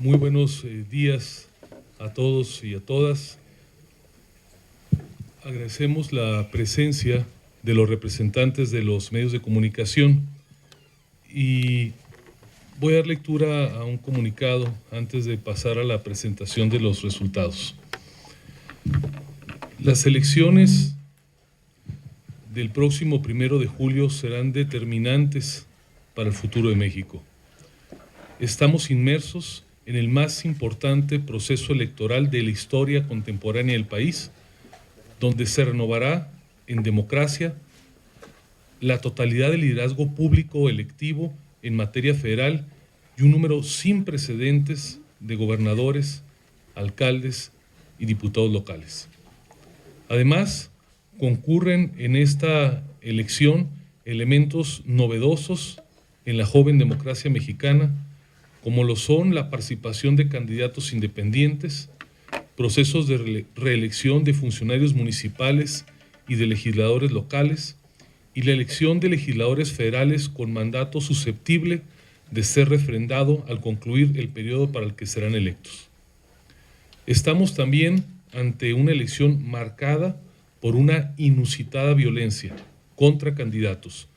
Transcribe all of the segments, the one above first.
Muy buenos días a todos y a todas. Agradecemos la presencia de los representantes de los medios de comunicación y voy a dar lectura a un comunicado antes de pasar a la presentación de los resultados. Las elecciones del próximo 1 de julio serán determinantes para el futuro de México. Estamos inmersos en el más importante proceso electoral de la historia contemporánea del país, donde se renovará en democracia la totalidad del liderazgo público electivo en materia federal y un número sin precedentes de gobernadores, alcaldes y diputados locales. Además, concurren en esta elección elementos novedosos en la joven democracia mexicana, como lo son la participación de candidatos independientes, procesos de reelección de funcionarios municipales y de legisladores locales, y la elección de legisladores federales con mandato susceptible de ser refrendado al concluir el periodo para el que serán electos. Estamos también ante una elección marcada por una inusitada violencia contra candidatos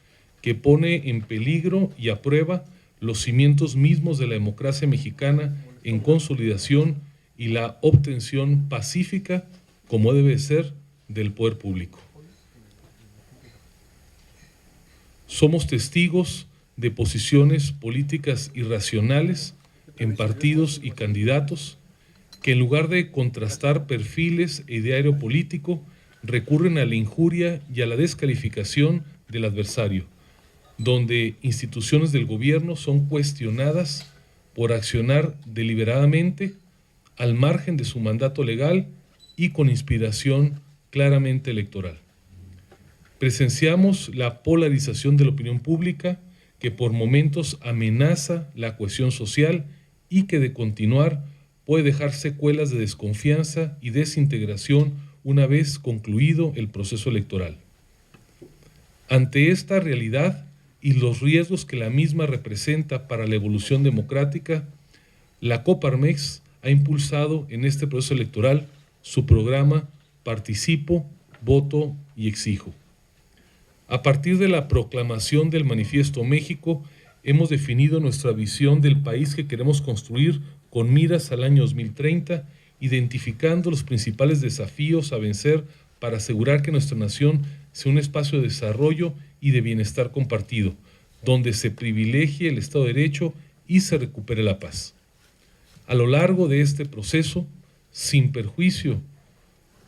que pone en peligro y a prueba los cimientos mismos de la democracia mexicana en consolidación y la obtención pacífica, como debe ser, del poder público. Somos testigos de posiciones políticas irracionales en partidos y candidatos que, en lugar de contrastar perfiles e ideario político, recurren a la injuria y a la descalificación del adversario, donde instituciones del gobierno son cuestionadas por accionar deliberadamente al margen de su mandato legal y con inspiración claramente electoral. Presenciamos la polarización de la opinión pública que por momentos amenaza la cohesión social y que, de continuar, puede dejar secuelas de desconfianza y desintegración una vez concluido el proceso electoral. Ante esta realidad y los riesgos que la misma representa para la evolución democrática, la Coparmex ha impulsado en este proceso electoral su programa Participo, Voto y Exijo. A partir de la proclamación del Manifiesto México, hemos definido nuestra visión del país que queremos construir con miras al año 2030, identificando los principales desafíos a vencer para asegurar que nuestra nación sea un espacio de desarrollo y de bienestar compartido, donde se privilegie el Estado de Derecho y se recupere la paz. A lo largo de este proceso, sin perjuicio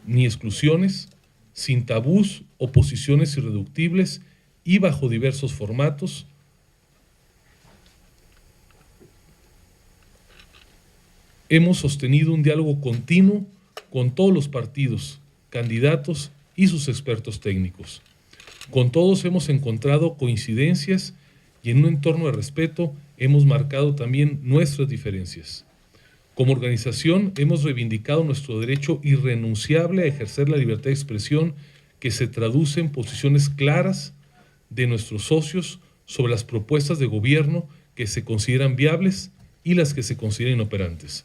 ni exclusiones, sin tabús o posiciones irreductibles y bajo diversos formatos, hemos sostenido un diálogo continuo con todos los partidos, candidatos y sus expertos técnicos. Con todos hemos encontrado coincidencias y en un entorno de respeto hemos marcado también nuestras diferencias. Como organización hemos reivindicado nuestro derecho irrenunciable a ejercer la libertad de expresión, que se traduce en posiciones claras de nuestros socios sobre las propuestas de gobierno que se consideran viables y las que se consideran inoperantes.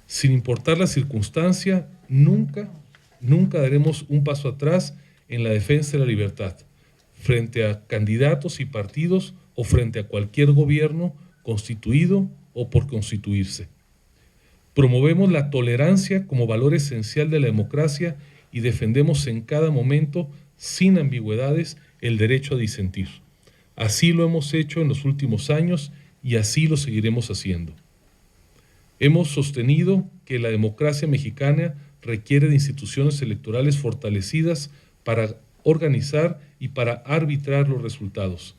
Sin importar la circunstancia, nunca daremos un paso atrás en la defensa de la libertad, frente a candidatos y partidos o frente a cualquier gobierno constituido o por constituirse. Promovemos la tolerancia como valor esencial de la democracia y defendemos en cada momento, sin ambigüedades, el derecho a disentir. Así lo hemos hecho en los últimos años y así lo seguiremos haciendo. Hemos sostenido que la democracia mexicana requiere de instituciones electorales fortalecidas para organizar y para arbitrar los resultados,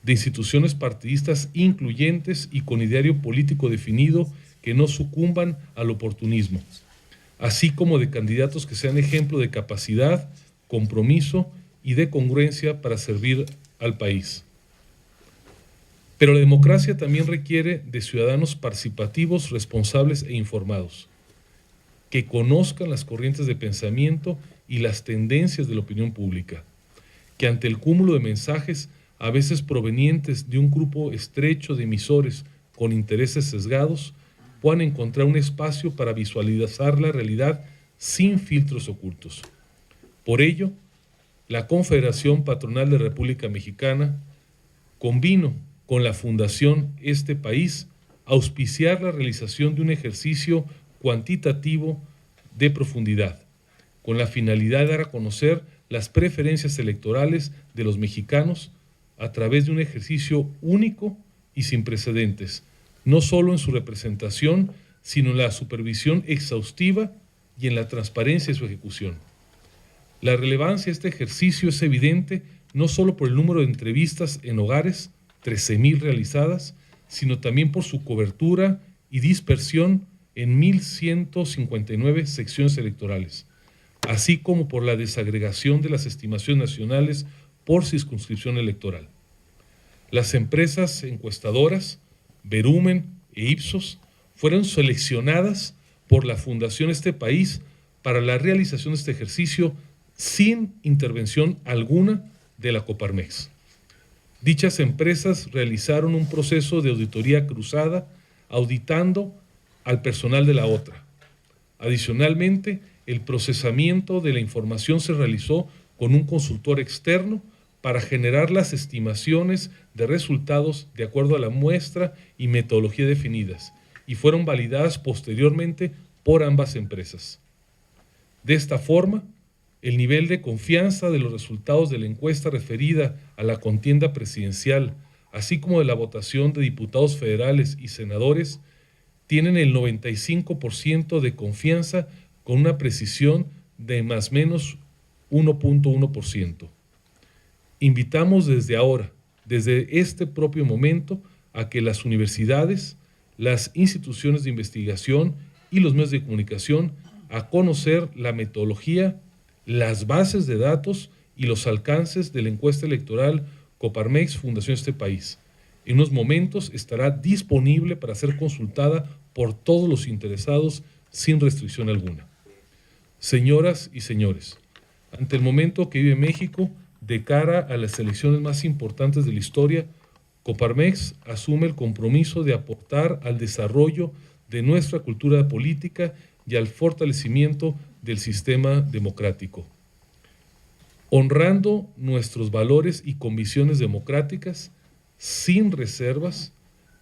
de instituciones partidistas incluyentes y con ideario político definido que no sucumban al oportunismo, así como de candidatos que sean ejemplo de capacidad, compromiso y de congruencia para servir al país. Pero la democracia también requiere de ciudadanos participativos, responsables e informados, que conozcan las corrientes de pensamiento y las tendencias de la opinión pública, que ante el cúmulo de mensajes, a veces provenientes de un grupo estrecho de emisores con intereses sesgados, puedan encontrar un espacio para visualizar la realidad sin filtros ocultos. Por ello, la Confederación Patronal de República Mexicana convino con la Fundación Este País a auspiciar la realización de un ejercicio cuantitativo de profundidad, con la finalidad de dar a conocer las preferencias electorales de los mexicanos a través de un ejercicio único y sin precedentes, no solo en su representación, sino en la supervisión exhaustiva y en la transparencia de su ejecución. La relevancia de este ejercicio es evidente no solo por el número de entrevistas en hogares, 13,000 realizadas, sino también por su cobertura y dispersión en 1,159 secciones electorales, así como por la desagregación de las estimaciones nacionales por circunscripción electoral. Las empresas encuestadoras, Verumen e Ipsos, fueron seleccionadas por la Fundación Este País para la realización de este ejercicio sin intervención alguna de la Coparmex. Dichas empresas realizaron un proceso de auditoría cruzada, auditando al personal de la otra. Adicionalmente, el procesamiento de la información se realizó con un consultor externo para generar las estimaciones de resultados de acuerdo a la muestra y metodología definidas, y fueron validadas posteriormente por ambas empresas. De esta forma, el nivel de confianza de los resultados de la encuesta referida a la contienda presidencial, así como de la votación de diputados federales y senadores, tienen el 95% de confianza con una precisión de más o menos 1.1%. Invitamos desde ahora, desde este propio momento, a que las universidades, las instituciones de investigación y los medios de comunicación a conocer la metodología, las bases de datos y los alcances de la encuesta electoral Coparmex Fundación Este País. En unos momentos estará disponible para ser consultada por todos los interesados sin restricción alguna. Señoras y señores, ante el momento que vive México, de cara a las elecciones más importantes de la historia, Coparmex asume el compromiso de aportar al desarrollo de nuestra cultura política y al fortalecimiento del sistema democrático, honrando nuestros valores y convicciones democráticas, sin reservas,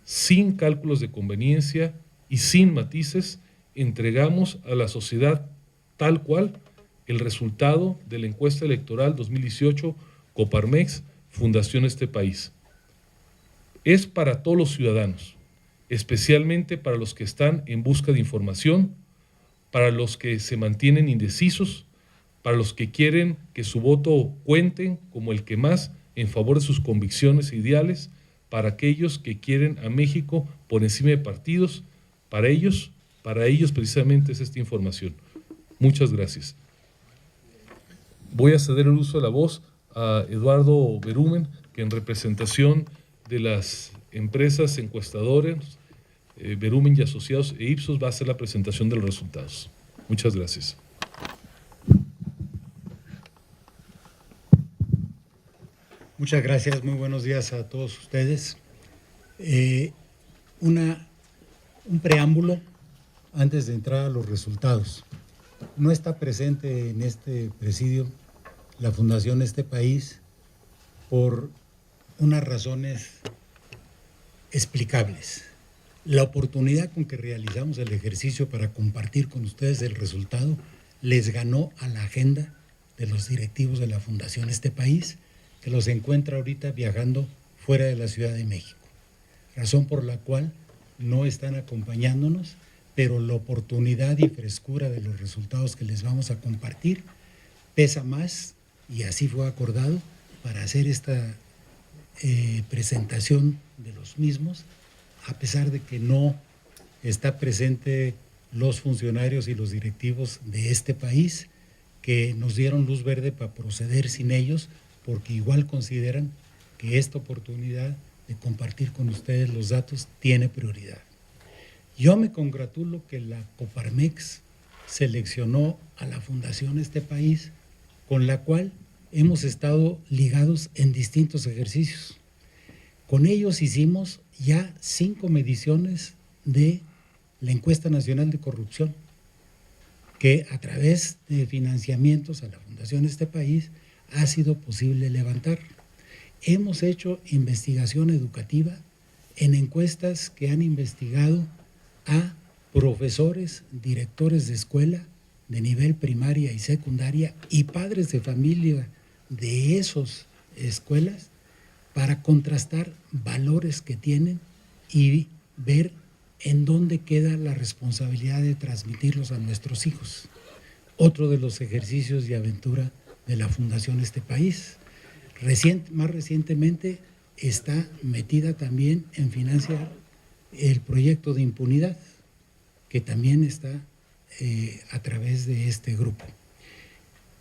sin cálculos de conveniencia y sin matices. Entregamos a la sociedad tal cual el resultado de la encuesta electoral 2018 Coparmex Fundación Este País. Es para todos los ciudadanos, especialmente para los que están en busca de información, para los que se mantienen indecisos, para los que quieren que su voto cuente como el que más en favor de sus convicciones e ideales, para aquellos que quieren a México por encima de partidos. Para ellos precisamente es esta información. Muchas gracias. Voy a ceder el uso de la voz a Eduardo Verumen, que en representación de las empresas encuestadoras, Verumen y Asociados e Ipsos, va a hacer la presentación de los resultados. Muchas gracias. Muchas gracias, muy buenos días a todos ustedes. Un preámbulo antes de entrar a los resultados. No está presente en este presidio la Fundación Este País por unas razones explicables. La oportunidad con que realizamos el ejercicio para compartir con ustedes el resultado les ganó a la agenda de los directivos de la Fundación Este País, que los encuentra ahorita viajando fuera de la Ciudad de México. Razón por la cual no están acompañándonos, pero la oportunidad y frescura de los resultados que les vamos a compartir pesa más, y así fue acordado, para hacer esta presentación de los mismos, a pesar de que no está presente los funcionarios y los directivos de este país, que nos dieron luz verde para proceder sin ellos, porque igual consideran que esta oportunidad de compartir con ustedes los datos tiene prioridad. Yo me congratulo que la Coparmex seleccionó a la Fundación Este País, con la cual hemos estado ligados en distintos ejercicios. Con ellos hicimos ya 5 mediciones de la encuesta nacional de corrupción, que a través de financiamientos a la fundación de este país ha sido posible levantar. Hemos hecho investigación educativa en encuestas que han investigado a profesores, directores de escuela de nivel primaria y secundaria y padres de familia de esas escuelas para contrastar valores que tienen y ver en dónde queda la responsabilidad de transmitirlos a nuestros hijos. Otro de los ejercicios de aventura de la Fundación Este País. Más recientemente está metida también en financiar el proyecto de impunidad, que también está a través de este grupo.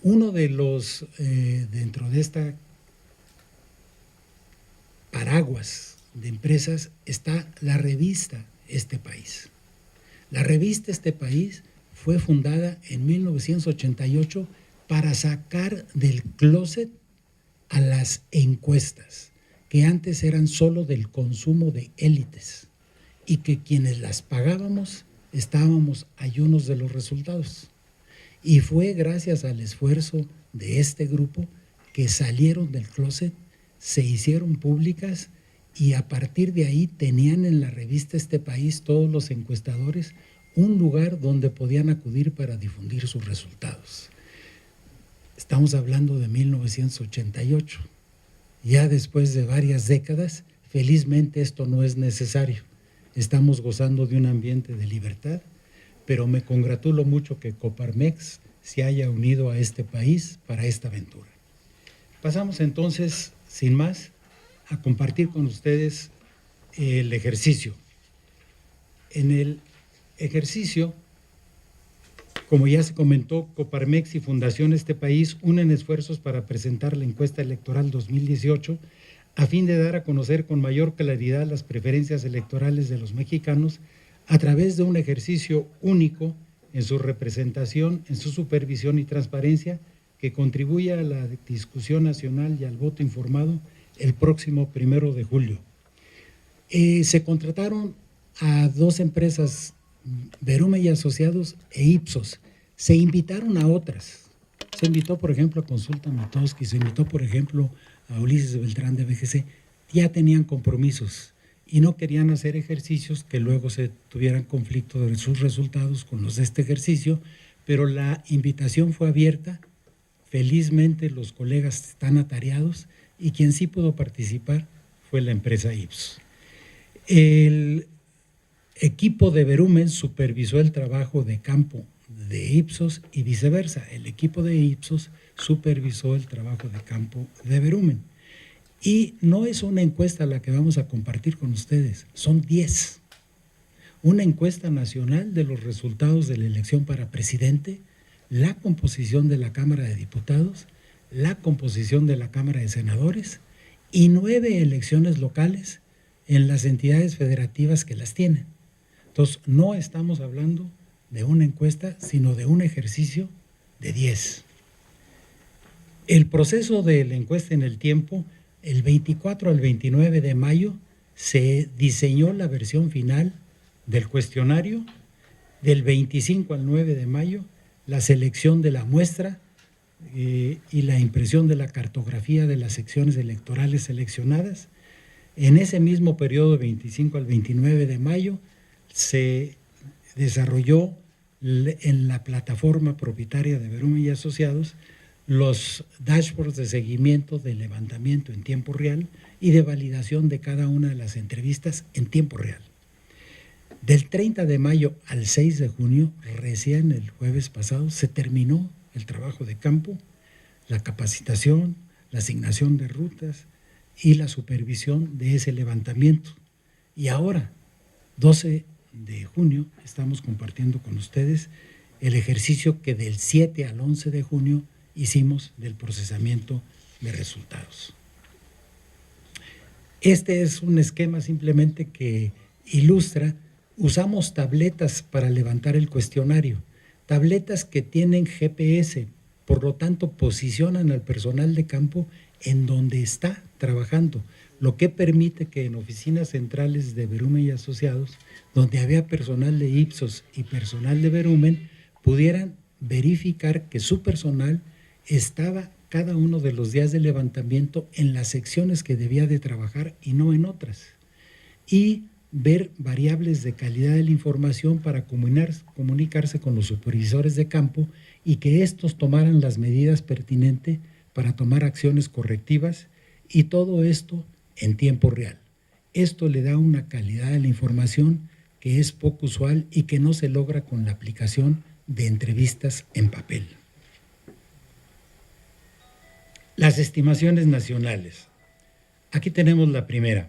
Uno de los, dentro de esta paraguas de empresas, está la revista Este País. La revista Este País fue fundada en 1988 para sacar del closet a las encuestas, que antes eran solo del consumo de élites y que quienes las pagábamos estábamos ayunos de los resultados. Y fue gracias al esfuerzo de este grupo que salieron del closet, se hicieron públicas y a partir de ahí tenían en la revista Este País todos los encuestadores un lugar donde podían acudir para difundir sus resultados. Estamos hablando de 1988. Ya después de varias décadas, felizmente esto no es necesario. Estamos gozando de un ambiente de libertad, pero me congratulo mucho que Coparmex se haya unido a este país para esta aventura. Pasamos entonces, sin más, a compartir con ustedes el ejercicio. En el ejercicio, como ya se comentó, Coparmex y Fundación Este País unen esfuerzos para presentar la encuesta electoral 2018 a fin de dar a conocer con mayor claridad las preferencias electorales de los mexicanos a través de un ejercicio único en su representación, en su supervisión y transparencia que contribuya a la discusión nacional y al voto informado el próximo 1 de julio. Se contrataron a 2 empresas, Verumen y Asociados e Ipsos. Se invitaron a otras. Se invitó, por ejemplo, a Consulta Mitoski, se invitó, por ejemplo, a Ulises Beltrán de BGC. Ya tenían compromisos y no querían hacer ejercicios que luego se tuvieran conflicto de sus resultados con los de este ejercicio, pero la invitación fue abierta. Felizmente los colegas están atareados y quien sí pudo participar fue la empresa Ipsos. El equipo de Verumen supervisó el trabajo de campo de Ipsos y viceversa. El equipo de Ipsos supervisó el trabajo de campo de Verumen. Y no es una encuesta la que vamos a compartir con ustedes, son 10. Una encuesta nacional de los resultados de la elección para presidente, la composición de la Cámara de Diputados, la composición de la Cámara de Senadores y 9 elecciones locales en las entidades federativas que las tienen. Entonces, no estamos hablando de una encuesta, sino de un ejercicio de 10. El proceso de la encuesta en el tiempo, el 24 al 29 de mayo, se diseñó la versión final del cuestionario. Del 25 al 9 de mayo, la selección de la muestra y la impresión de la cartografía de las secciones electorales seleccionadas. En ese mismo periodo, 25 al 29 de mayo, se desarrolló en la plataforma propietaria de Verumen y Asociados los dashboards de seguimiento de levantamiento en tiempo real y de validación de cada una de las entrevistas en tiempo real. Del 30 de mayo al 6 de junio, recién el jueves pasado, se terminó el trabajo de campo, la capacitación, la asignación de rutas y la supervisión de ese levantamiento. Y ahora, 12 de junio, estamos compartiendo con ustedes el ejercicio que del 7 al 11 de junio hicimos del procesamiento de resultados. Este es un esquema simplemente que ilustra. Usamos tabletas para levantar el cuestionario, tabletas que tienen GPS, por lo tanto posicionan al personal de campo en donde está trabajando. lo que permite que en oficinas centrales de Verumen y Asociados, donde había personal de Ipsos y personal de Verumen, pudieran verificar que su personal estaba cada uno de los días de levantamiento en las secciones que debía de trabajar y no en otras. Y ver variables de calidad de la información para comunicarse con los supervisores de campo y que estos tomaran las medidas pertinentes para tomar acciones correctivas, y todo esto en tiempo real. Esto le da una calidad de la información que es poco usual y que no se logra con la aplicación de entrevistas en papel. Las estimaciones nacionales. Aquí tenemos la primera.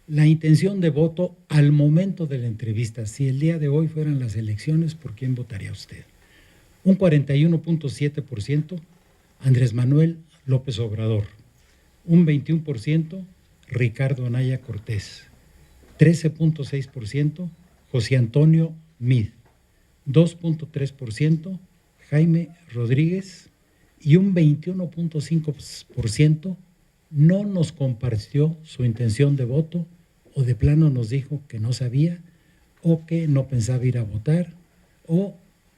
La intención de voto al momento de la entrevista. Si el día de hoy fueran las elecciones, ¿por quién votaría usted? Un 41.7%, Andrés Manuel López Obrador. Un 21%, Ricardo Anaya Cortés. 13.6%, José Antonio Meade. 2.3%, Jaime Rodríguez. Y un 21.5% no nos compartió su intención de voto, o de plano nos dijo que no sabía, o que no pensaba ir a votar, o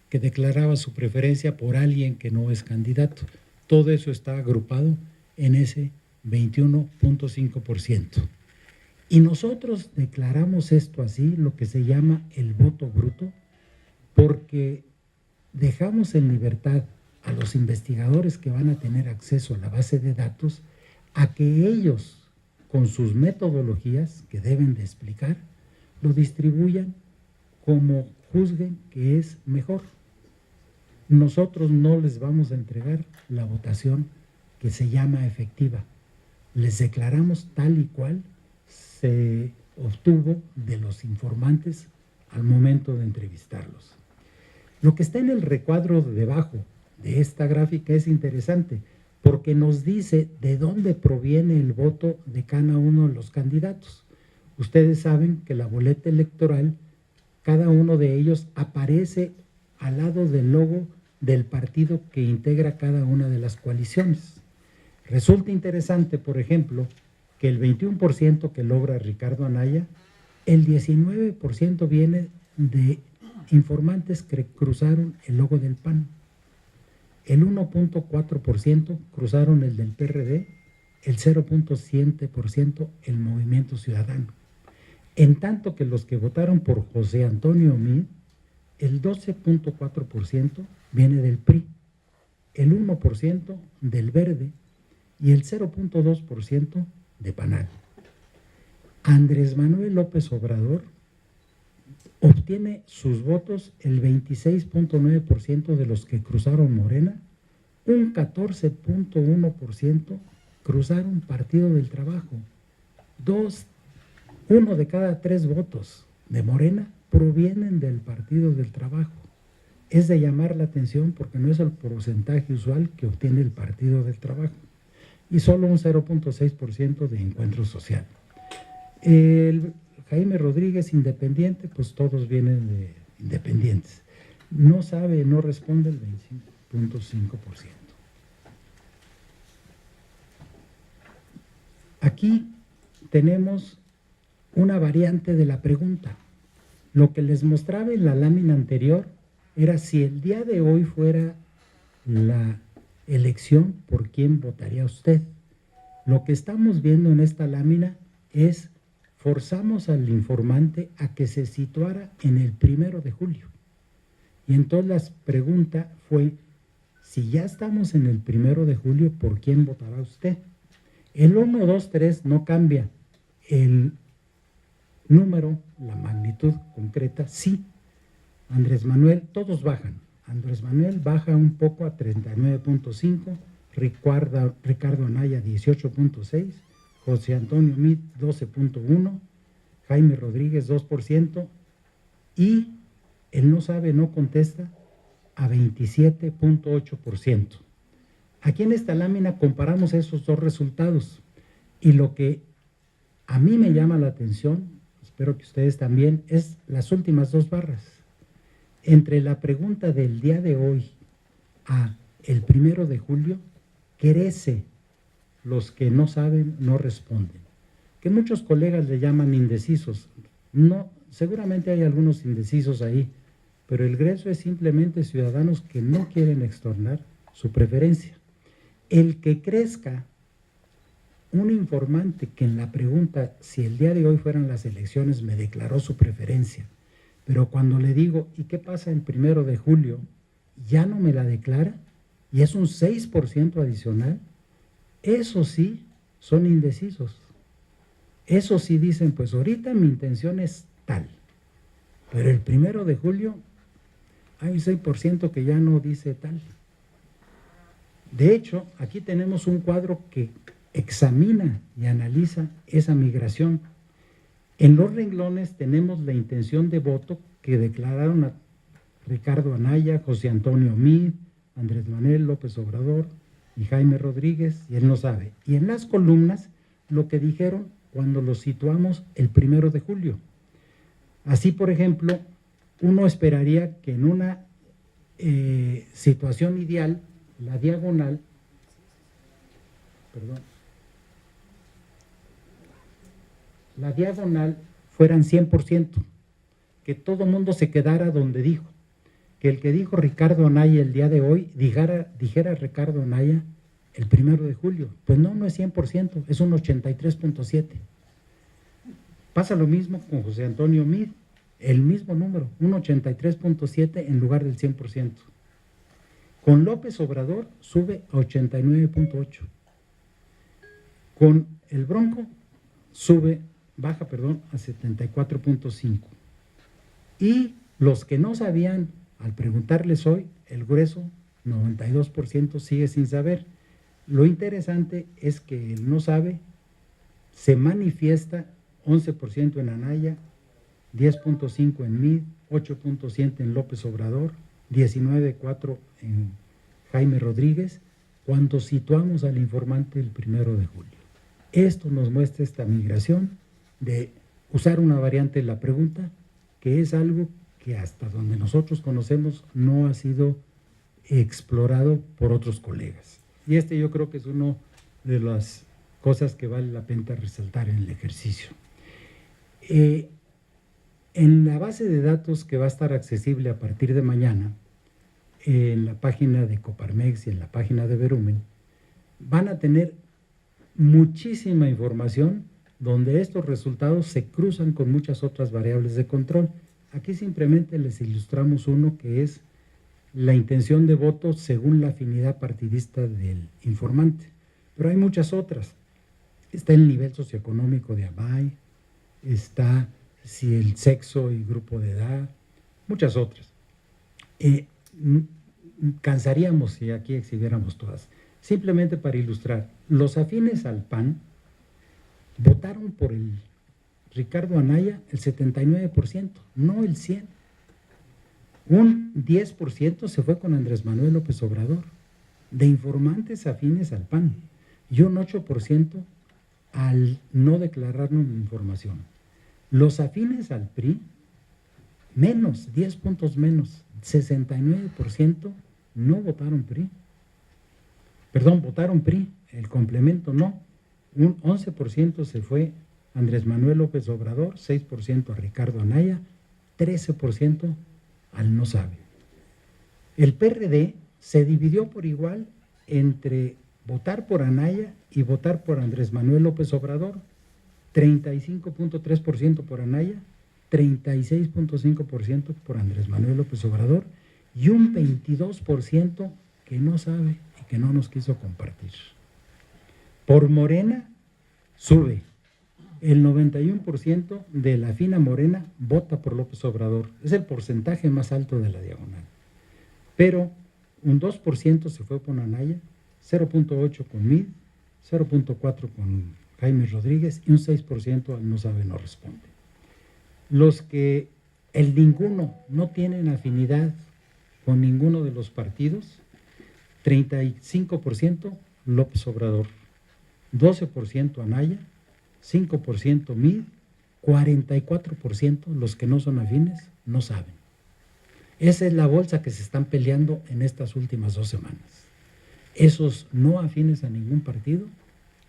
que declaraba su preferencia por alguien que no es candidato. Todo eso está agrupado en ese 21.5%. Y nosotros declaramos esto así, lo que se llama el voto bruto, porque dejamos en libertad a los investigadores que van a tener acceso a la base de datos a que ellos, con sus metodologías que deben de explicar, lo distribuyan como juzguen que es mejor. Nosotros no les vamos a entregar la votación que se llama efectiva. Les declaramos tal y cual se obtuvo de los informantes al momento de entrevistarlos. Lo que está en el recuadro de debajo de esta gráfica es interesante, porque nos dice de dónde proviene el voto de cada uno de los candidatos. Ustedes saben que la boleta electoral, cada uno de ellos aparece al lado del logo del partido que integra cada una de las coaliciones. Resulta interesante, por ejemplo, que el 21% que logra Ricardo Anaya, el 19% viene de informantes que cruzaron el logo del PAN. El 1.4% cruzaron el del PRD, el 0.7% el Movimiento Ciudadano. En tanto que los que votaron por José Antonio Meade, el 12.4% viene del PRI, el 1% del Verde y el 0.2% de PANAL. Andrés Manuel López Obrador obtiene sus votos el 26.9% de los que cruzaron Morena, un 14.1% cruzaron Partido del Trabajo, uno de cada 3 votos de Morena provienen del Partido del Trabajo. Es de llamar la atención porque no es el porcentaje usual que obtiene el Partido del Trabajo, y solo un 0.6% de Encuentro Social. El Jaime Rodríguez, independiente, pues todos vienen de independientes. No sabe, no responde el 25.5%. Aquí tenemos una variante de la pregunta. Lo que les mostraba en la lámina anterior era si el día de hoy fuera la elección, ¿por quién votaría usted? Lo que estamos viendo en esta lámina es forzamos al informante a que se situara en el 1 de julio. Y entonces la pregunta fue, si ya estamos en el 1 de julio, ¿por quién votará usted? El 1, 2, 3 no cambia. El número, la magnitud concreta, sí. Andrés Manuel, todos bajan. Andrés Manuel baja un poco a 39.5, Ricardo Anaya 18.6, José Antonio Meade 12.1, Jaime Rodríguez 2%, y el no sabe, no contesta a 27.8%. Aquí en esta lámina comparamos esos dos resultados, y lo que a mí me llama la atención, espero que ustedes también, es las últimas 2 barras. Entre la pregunta del día de hoy a el 1 de julio, crece los que no saben, no responden. que muchos colegas le llaman indecisos. No, seguramente hay algunos indecisos ahí, pero el grueso es simplemente ciudadanos que no quieren externar su preferencia. El que crezca un informante que en la pregunta, si el día de hoy fueran las elecciones, me declaró su preferencia, pero cuando le digo, ¿y qué pasa el 1 de julio? Ya no me la declara, y es un 6% adicional. Eso sí, son indecisos. Eso sí dicen, pues ahorita mi intención es tal, pero el 1 de julio hay un 6% que ya no dice tal. De hecho, aquí tenemos un cuadro que examina y analiza esa migración. En los renglones tenemos la intención de voto que declararon a Ricardo Anaya, José Antonio Meade, Andrés Manuel López Obrador y Jaime Rodríguez, y él no sabe. Y en las columnas, lo que dijeron cuando los situamos el 1 de julio. Así, por ejemplo, uno esperaría que en una situación ideal, la diagonal, la diagonal fueran 100%, que todo mundo se quedara donde dijo, que el que dijo Ricardo Anaya el día de hoy, dijera Ricardo Anaya el 1 de julio. Pues no, no es 100%, es un 83.7%. Pasa lo mismo con José Antonio Meade, el mismo número, un 83.7% en lugar del 100%. Con López Obrador sube a 89.8%. Con el Bronco baja a 74.5%. Y los que no sabían, al preguntarles hoy, el grueso, 92% sigue sin saber. Lo interesante es que el no sabe se manifiesta 11% en Anaya, 10.5% en Meade, 8.7% en López Obrador, 19.4% en Jaime Rodríguez, cuando situamos al informante el 1 de julio. Esto nos muestra esta migración de usar una variante de la pregunta, que es algo que hasta donde nosotros conocemos no ha sido explorado por otros colegas. Y yo creo que es una de las cosas que vale la pena resaltar en el ejercicio. En la base de datos que va a estar accesible a partir de mañana, en la página de Coparmex y en la página de Verumen, van a tener muchísima información donde estos resultados se cruzan con muchas otras variables de control. Aquí simplemente les ilustramos uno que es la intención de voto según la afinidad partidista del informante, pero hay muchas otras. Está el nivel socioeconómico de AMAI, está si el sexo y grupo de edad, muchas otras. Cansaríamos si aquí exhibiéramos todas. Simplemente para ilustrar, los afines al PAN votaron por el Ricardo Anaya el 79%, no el 100%. Un 10% se fue con Andrés Manuel López Obrador, de informantes afines al PAN, y un 8% al no declararnos información. Los afines al PRI, menos, 10 puntos menos, 69% no votaron PRI. Perdón, votaron PRI, el complemento no. Un 11% se fue Andrés Manuel López Obrador, 6% a Ricardo Anaya, 13% al no sabe. El PRD se dividió por igual entre votar por Anaya y votar por Andrés Manuel López Obrador, 35.3% por Anaya, 36.5% por Andrés Manuel López Obrador y un 22% que no sabe y que no nos quiso compartir. Por Morena sube. El 91% de la fina Morena vota por López Obrador. Es el porcentaje más alto de la diagonal. Pero un 2% se fue con Anaya, 0.8% con Meade, 0.4% con Jaime Rodríguez y un 6% al no sabe, no responde. Los que el ninguno no tienen afinidad con ninguno de los partidos, 35% López Obrador, 12% Anaya, 5% Meade, 44% los que no son afines no saben. Esa es la bolsa que se están peleando en estas últimas 2 semanas. Esos no afines a ningún partido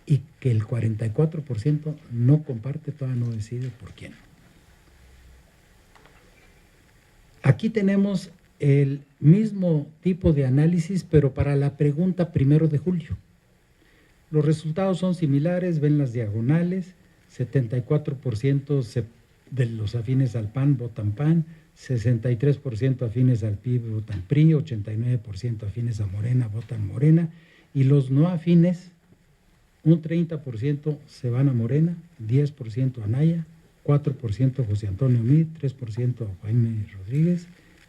y que el 44% no comparte, todavía no decide por quién. Aquí tenemos el mismo tipo de análisis, pero para la pregunta 1 de julio. Los resultados son similares, ven las diagonales, 74% de los afines al PAN votan PAN, 63% afines al PRI votan PRI, 89% afines a Morena votan Morena, y los no afines, un 30% se van a Morena, 10% a Anaya, 4% a José Antonio Meade, 3% a Jaime Rodríguez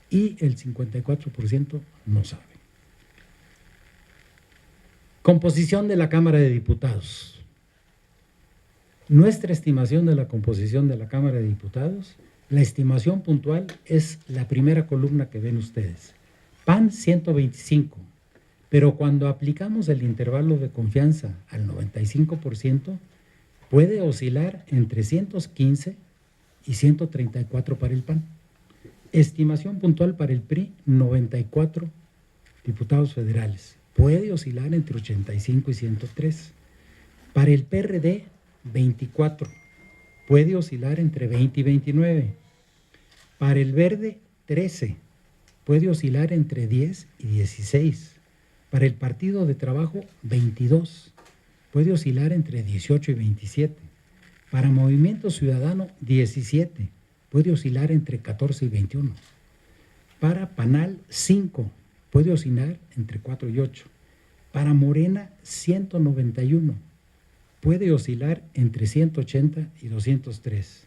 y el 54% no sabe. Composición de la Cámara de Diputados. Nuestra estimación de la composición de la Cámara de Diputados, la estimación puntual es la primera columna que ven ustedes. PAN 125, pero cuando aplicamos el intervalo de confianza al 95%, puede oscilar entre 115 y 134 para el PAN. Estimación puntual para el PRI, 94 diputados federales. Puede oscilar entre 85 y 103. Para el PRD, 24. Puede oscilar entre 20 y 29. Para el Verde, 13. Puede oscilar entre 10 y 16. Para el Partido de Trabajo, 22. Puede oscilar entre 18 y 27. Para Movimiento Ciudadano, 17. Puede oscilar entre 14 y 21. Para PANAL, 5. Puede oscilar entre 4 y 8. Para Morena, 191. Puede oscilar entre 180 y 203.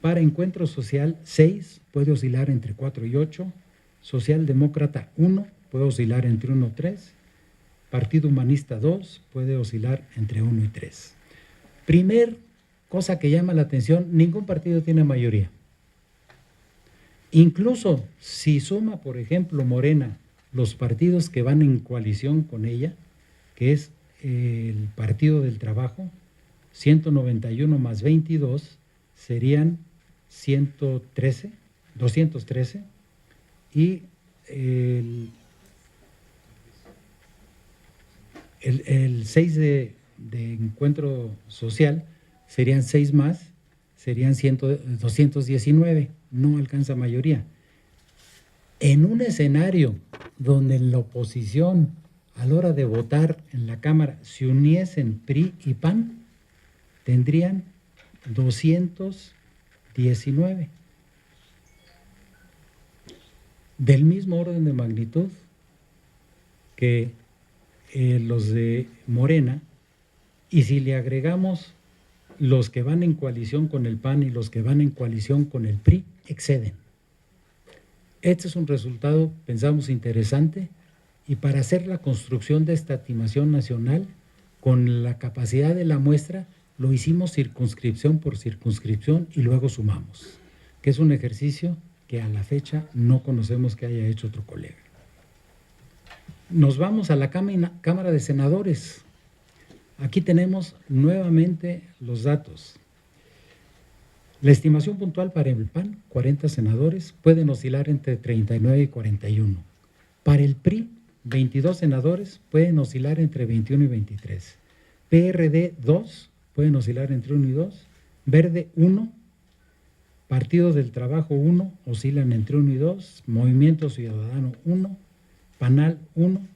Para Encuentro Social, 6. Puede oscilar entre 4 y 8. Socialdemócrata, 1. Puede oscilar entre 1 y 3. Partido Humanista 2 puede oscilar entre 1 y 3. Primer cosa que llama la atención, ningún partido tiene mayoría. Incluso si suma, por ejemplo, Morena, los partidos que van en coalición con ella, que es el Partido del Trabajo, 191 más 22 serían 213, y el 6 de Encuentro Social serían 6 más, serían 219, no alcanza mayoría. En un escenario donde la oposición a la hora de votar en la Cámara se uniesen PRI y PAN, tendrían 219. Del mismo orden de magnitud que los de Morena, y si le agregamos los que van en coalición con el PAN y los que van en coalición con el PRI, exceden. Este es un resultado, pensamos, interesante, y para hacer la construcción de esta estimación nacional, con la capacidad de la muestra, lo hicimos circunscripción por circunscripción y luego sumamos, que es un ejercicio que a la fecha no conocemos que haya hecho otro colega. Nos vamos a la Cámara de Senadores. Aquí tenemos nuevamente los datos. La estimación puntual para el PAN, 40 senadores, pueden oscilar entre 39 y 41. Para el PRI, 22 senadores pueden oscilar entre 21 y 23. PRD, 2, pueden oscilar entre 1 y 2. Verde, 1. Partido del Trabajo, 1, oscilan entre 1 y 2. Movimiento Ciudadano, 1. PANAL, 1.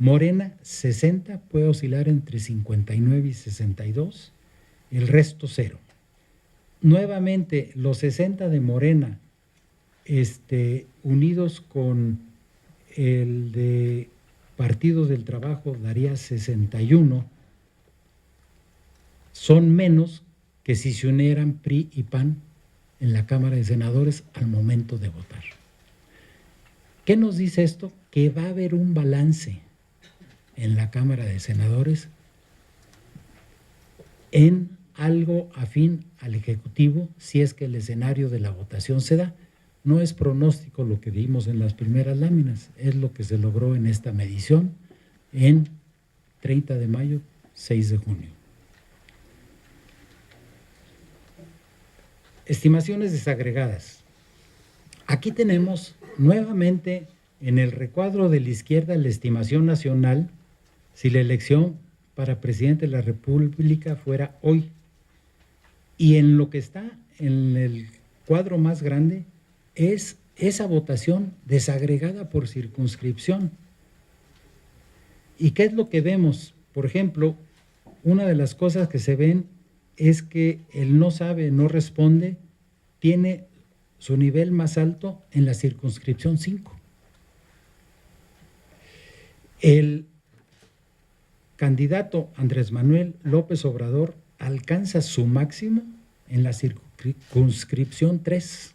Morena, 60, puede oscilar entre 59 y 62. El resto, 0. Nuevamente, los 60 de Morena, unidos con el de Partido del Trabajo, daría 61. Son menos que si se unieran PRI y PAN en la Cámara de Senadores al momento de votar. ¿Qué nos dice esto? Que va a haber un balance en la Cámara de Senadores en algo afín al Ejecutivo, si es que el escenario de la votación se da. No es pronóstico lo que vimos en las primeras láminas, es lo que se logró en esta medición en 30 de mayo, 6 de junio. Estimaciones desagregadas. Aquí tenemos nuevamente en el recuadro de la izquierda la estimación nacional si la elección para presidente de la República fuera hoy. Y en lo que está en el cuadro más grande es esa votación desagregada por circunscripción. ¿Y qué es lo que vemos? Por ejemplo, una de las cosas que se ven es que el no sabe, no responde, tiene su nivel más alto en la circunscripción 5. El candidato Andrés Manuel López Obrador alcanza su máximo en la circunscripción 3.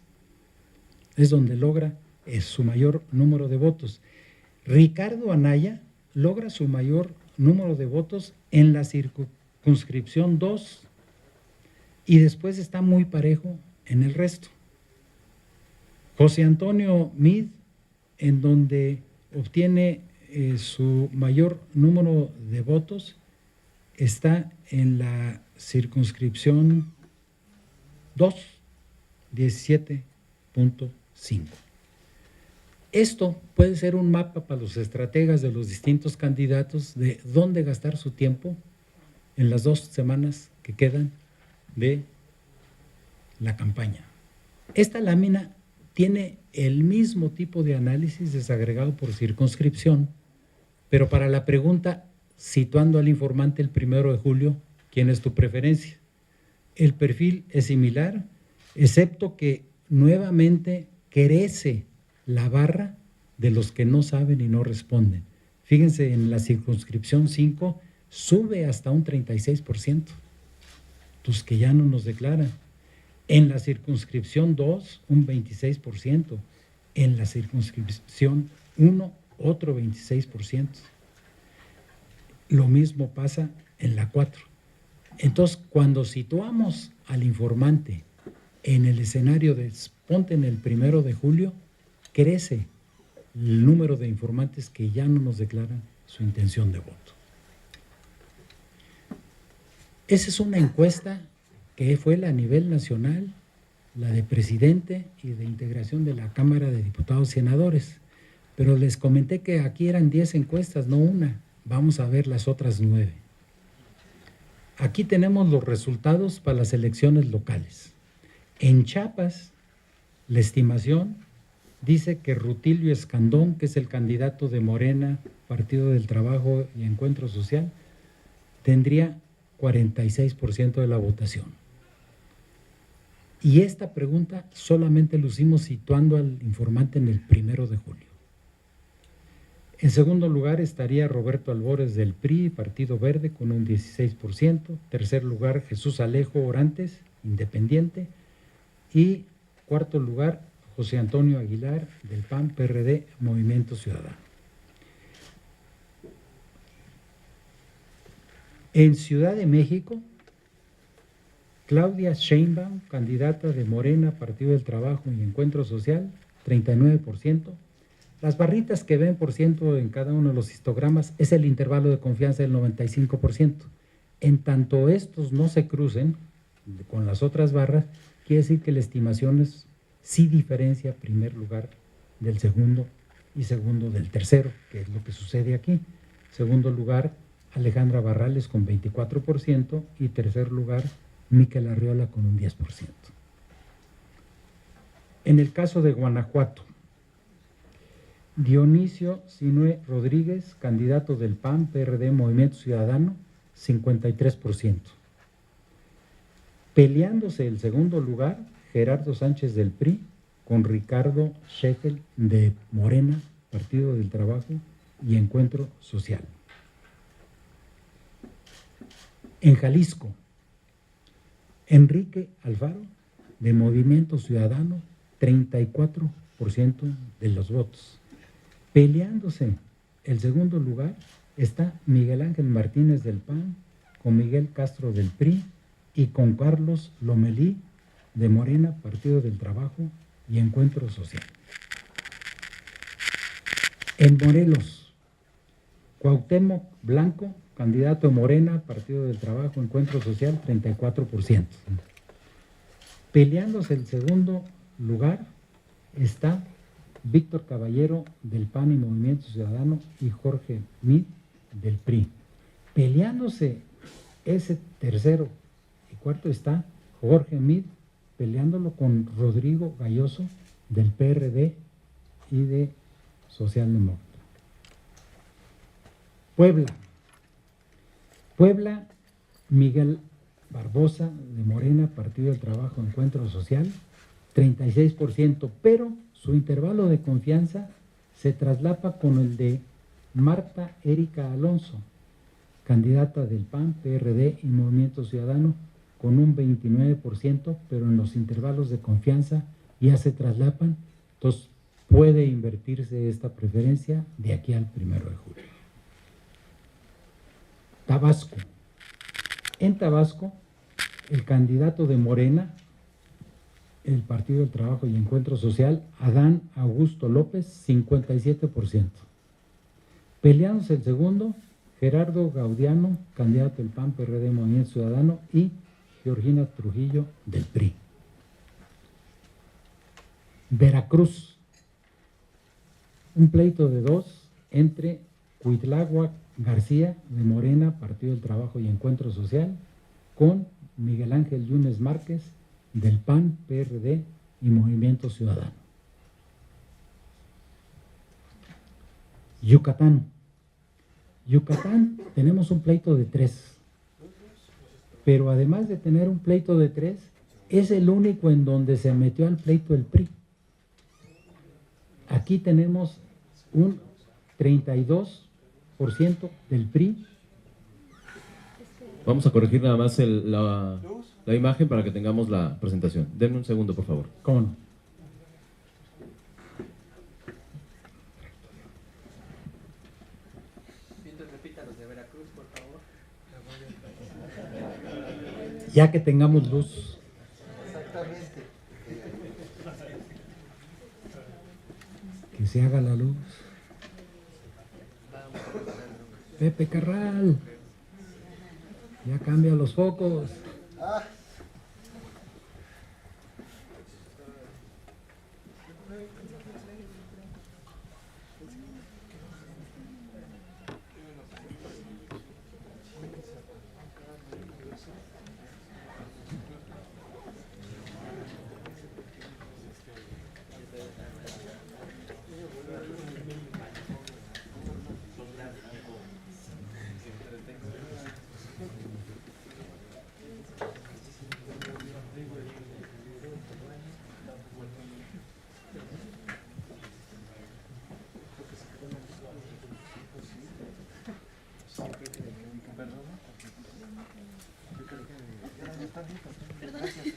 Es donde logra su mayor número de votos. Ricardo Anaya logra su mayor número de votos en la circunscripción 2 y después está muy parejo en el resto. José Antonio Meade, en donde obtiene su mayor número de votos, está en la circunscripción 2, 17.5. Esto puede ser un mapa para los estrategas de los distintos candidatos de dónde gastar su tiempo en las 2 semanas que quedan de la campaña. Esta lámina tiene el mismo tipo de análisis desagregado por circunscripción, pero para la pregunta, situando al informante el 1 de julio, ¿quién es tu preferencia? El perfil es similar, excepto que nuevamente crece la barra de los que no saben y no responden. Fíjense, en la circunscripción 5 sube hasta un 36%, los que ya no nos declaran. En la circunscripción 2, un 26%. En la circunscripción 1, otro 26%. Lo mismo pasa en la 4. Entonces, cuando situamos al informante en el escenario de ponte en el 1 de julio, crece el número de informantes que ya no nos declaran su intención de voto. Esa es una encuesta que fue a nivel nacional, la de presidente y de integración de la Cámara de Diputados y Senadores. Pero les comenté que aquí eran 10 encuestas, no una. Vamos a ver las otras 9. Aquí tenemos los resultados para las elecciones locales. En Chiapas, la estimación dice que Rutilio Escandón, que es el candidato de Morena, Partido del Trabajo y Encuentro Social, tendría 46% de la votación. Y esta pregunta solamente lo hicimos situando al informante en el 1 de julio. En segundo lugar estaría Roberto Albores del PRI, Partido Verde, con un 16%. Tercer lugar, Jesús Alejo Orantes, Independiente. Y cuarto lugar, José Antonio Aguilar, del PAN, PRD, Movimiento Ciudadano. En Ciudad de México, Claudia Sheinbaum, candidata de Morena, Partido del Trabajo y Encuentro Social, 39%. Las barritas que ven por ciento en cada uno de los histogramas es el intervalo de confianza del 95%. En tanto estos no se crucen con las otras barras, quiere decir que la estimación sí diferencia primer lugar del segundo y segundo del tercero, que es lo que sucede aquí. Segundo lugar, Alejandra Barrales con 24% y tercer lugar, Miquel Arriola con un 10%. En el caso de Guanajuato, Dionisio Sinue Rodríguez, candidato del PAN, PRD, Movimiento Ciudadano, 53%. Peleándose el segundo lugar, Gerardo Sánchez del PRI, con Ricardo Scheffel de Morena, Partido del Trabajo y Encuentro Social. En Jalisco, Enrique Alfaro, de Movimiento Ciudadano, 34% de los votos. Peleándose el segundo lugar está Miguel Ángel Martínez del PAN, con Miguel Castro del PRI y con Carlos Lomelí de Morena, Partido del Trabajo y Encuentro Social. En Morelos, Cuauhtémoc Blanco, candidato de Morena, Partido del Trabajo, Encuentro Social, 34%. Peleándose el segundo lugar está Víctor Caballero del PAN y Movimiento Ciudadano y Jorge Meade del PRI. Peleándose ese tercero y cuarto está Jorge Mid, peleándolo con Rodrigo Galloso del PRD y de Socialdemócrata. Puebla, Miguel Barbosa de Morena, Partido del Trabajo, Encuentro Social, 36%, pero su intervalo de confianza se traslapa con el de Marta Erika Alonso, candidata del PAN, PRD y Movimiento Ciudadano, con un 29%, pero en los intervalos de confianza ya se traslapan, entonces puede invertirse esta preferencia de aquí al 1 de julio. Tabasco. En Tabasco, el candidato de Morena, el Partido del Trabajo y Encuentro Social, Adán Augusto López, 57%. Peleándose el segundo, Gerardo Gaudiano, candidato del PAN, PRD, Movimiento Ciudadano, y Georgina Trujillo del PRI. Veracruz. Un pleito de dos entre Cuitláhuac García de Morena, Partido del Trabajo y Encuentro Social, con Miguel Ángel Yunes Márquez del PAN, PRD y Movimiento Ciudadano. Yucatán. Tenemos un pleito de 3, pero además de tener un pleito de 3, es el único en donde se metió al pleito el PRI. Aquí tenemos un 32% del PRI. Vamos a corregir nada más la imagen para que tengamos la presentación. Denme un segundo, por favor. ¿Cómo no? Repita los de Veracruz, por favor. Ya que tengamos luz. Exactamente. Que se haga la luz. Pepe Carral. Ya cambia los focos.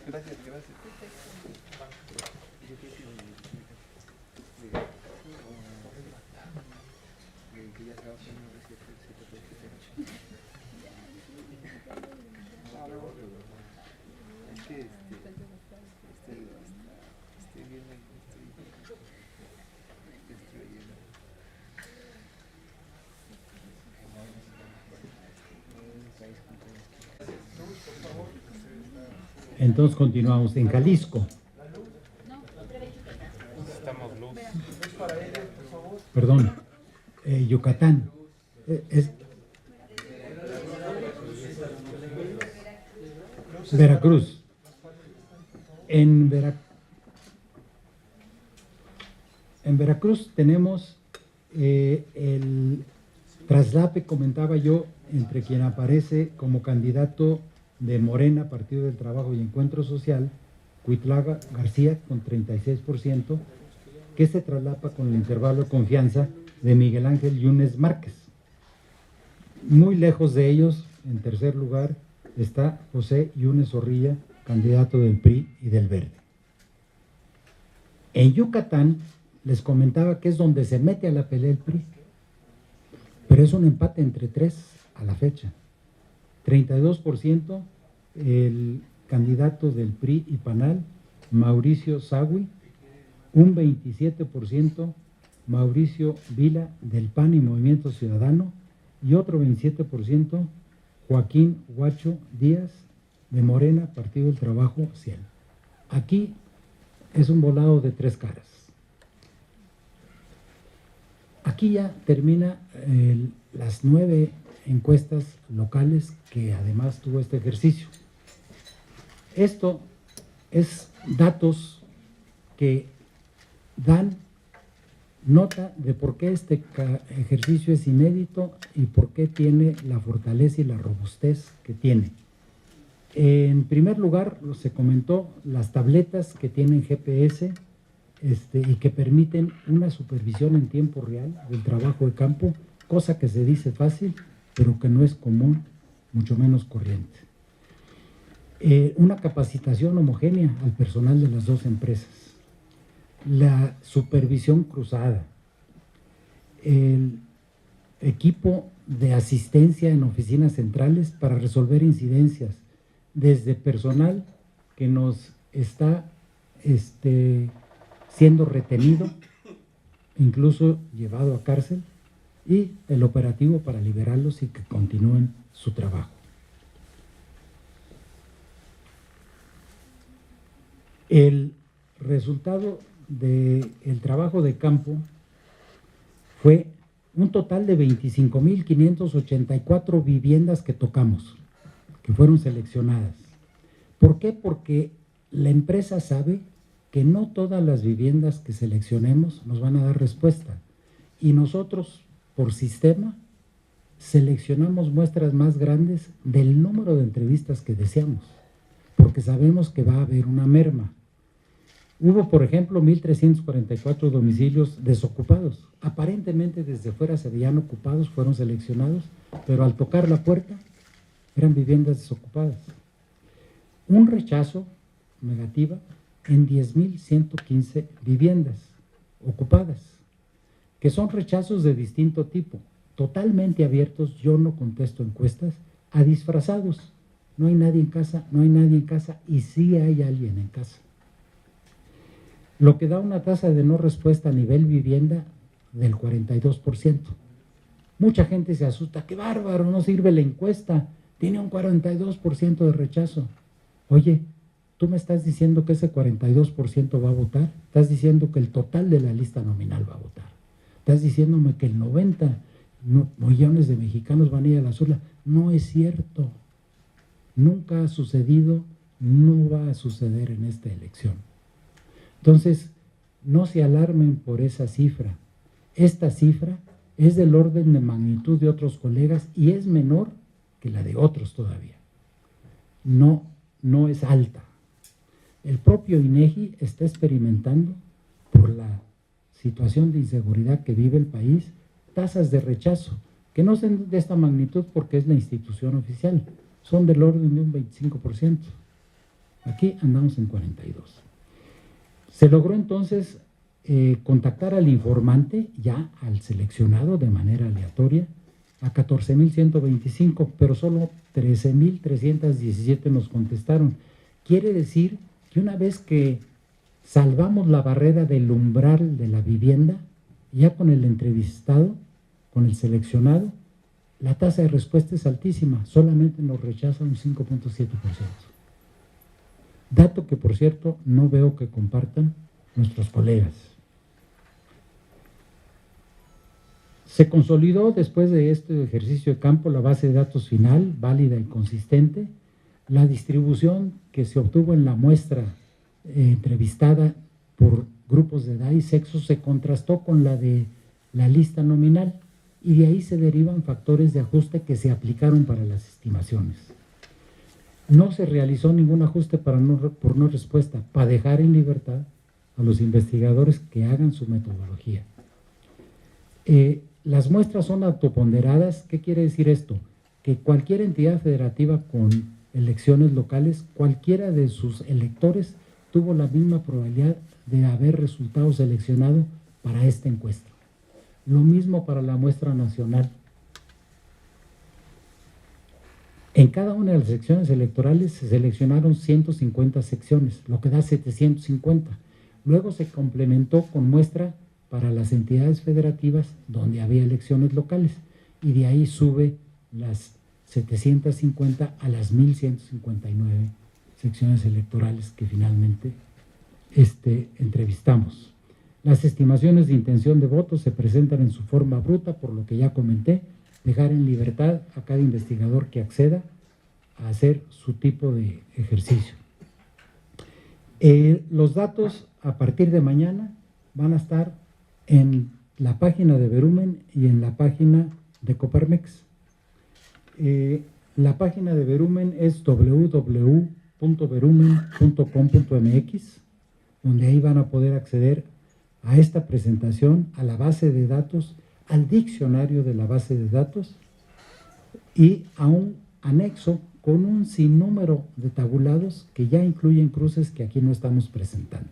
Gracias. Entonces continuamos en Jalisco. Perdón, Yucatán. Veracruz. En Veracruz tenemos el traslape, comentaba yo, entre quien aparece como candidato de Morena, Partido del Trabajo y Encuentro Social, Cuitláhuac García, con 36%, que se traslapa con el intervalo de confianza de Miguel Ángel Yunes Márquez. Muy lejos de ellos, en tercer lugar, está José Yunes Zorrilla, candidato del PRI y del Verde. En Yucatán, les comentaba que es donde se mete a la pelea el PRI, pero es un empate entre 3 a la fecha. 32% el candidato del PRI y PANAL, Mauricio Sagui, un 27% Mauricio Vila del PAN y Movimiento Ciudadano, y otro 27% Joaquín Huacho Díaz de Morena, Partido del Trabajo Social. Aquí es un volado de 3 caras. Aquí ya termina las 9 encuestas locales que además tuvo este ejercicio. Esto es datos que dan nota de por qué este ejercicio es inédito y por qué tiene la fortaleza y la robustez que tiene. En primer lugar, se comentó las tabletas que tienen GPS y que permiten una supervisión en tiempo real del trabajo de campo, cosa que se dice fácil, pero que no es común, mucho menos corriente. Una capacitación homogénea al personal de las dos empresas, la supervisión cruzada, el equipo de asistencia en oficinas centrales para resolver incidencias, desde personal que nos está siendo retenido, incluso llevado a cárcel, y el operativo para liberarlos y que continúen su trabajo. El resultado del trabajo de campo fue un total de 25,584 viviendas que tocamos, que fueron seleccionadas. ¿Por qué? Porque la empresa sabe que no todas las viviendas que seleccionemos nos van a dar respuesta. Y nosotros, por sistema, seleccionamos muestras más grandes del número de entrevistas que deseamos, porque sabemos que va a haber una merma. Hubo, por ejemplo, 1,344 domicilios desocupados. Aparentemente desde fuera se veían ocupados, fueron seleccionados, pero al tocar la puerta eran viviendas desocupadas. Un rechazo negativa en 10,115 viviendas ocupadas, que son rechazos de distinto tipo, totalmente abiertos. Yo no contesto encuestas, a disfrazados. No hay nadie en casa, no hay nadie en casa, y sí hay alguien en casa. Lo que da una tasa de no respuesta a nivel vivienda del 42%. Mucha gente se asusta, ¡qué bárbaro! No sirve la encuesta, tiene un 42% de rechazo. Oye, tú me estás diciendo que ese 42% va a votar, estás diciendo que el total de la lista nominal va a votar, estás diciéndome que el 90 millones de mexicanos van a ir a las urnas. No es cierto, nunca ha sucedido, no va a suceder en esta elección. Entonces, no se alarmen por esa cifra. Esta cifra es del orden de magnitud de otros colegas y es menor que la de otros todavía. No es alta. El propio INEGI está experimentando, por la situación de inseguridad que vive el país, tasas de rechazo, que no son de esta magnitud porque es la institución oficial, son del orden de un 25%. Aquí andamos en 42%. Se logró entonces contactar al informante, ya al seleccionado de manera aleatoria, a 14,125, pero solo 13,317 nos contestaron. Quiere decir que una vez que salvamos la barrera del umbral de la vivienda, ya con el entrevistado, con el seleccionado, la tasa de respuesta es altísima, solamente nos rechaza un 5,7%. Dato que, por cierto, no veo que compartan nuestros colegas. Se consolidó después de este ejercicio de campo la base de datos final, válida y consistente. La distribución que se obtuvo en la muestra entrevistada por grupos de edad y sexo se contrastó con la de la lista nominal, y de ahí se derivan factores de ajuste que se aplicaron para las estimaciones. No se realizó ningún ajuste por no respuesta, para dejar en libertad a los investigadores que hagan su metodología. Las muestras son autoponderadas. ¿Qué quiere decir esto? Que cualquier entidad federativa con elecciones locales, cualquiera de sus electores tuvo la misma probabilidad de haber resultado seleccionado para esta encuesta. Lo mismo para la muestra nacional. En cada una de las secciones electorales se seleccionaron 150 secciones, lo que da 750. Luego se complementó con muestra para las entidades federativas donde había elecciones locales, y de ahí sube las 750 a las 1,159 secciones electorales que finalmente entrevistamos. Las estimaciones de intención de voto se presentan en su forma bruta, por lo que ya comenté, dejar en libertad a cada investigador que acceda a hacer su tipo de ejercicio. Los datos a partir de mañana van a estar en la página de Verumen y en la página de Coparmex. La página de Verumen es www.verumen.com.mx, donde ahí van a poder acceder a esta presentación, a la base de datos, al diccionario de la base de datos y a un anexo con un sinnúmero de tabulados que ya incluyen cruces que aquí no estamos presentando.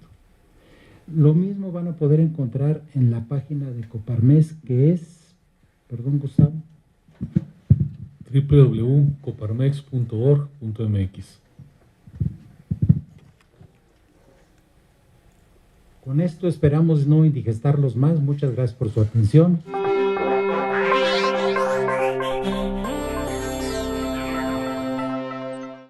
Lo mismo van a poder encontrar en la página de Coparmex, que es, perdón Gustavo, www.coparmex.org.mx. Con esto esperamos no indigestarlos más. Muchas gracias por su atención.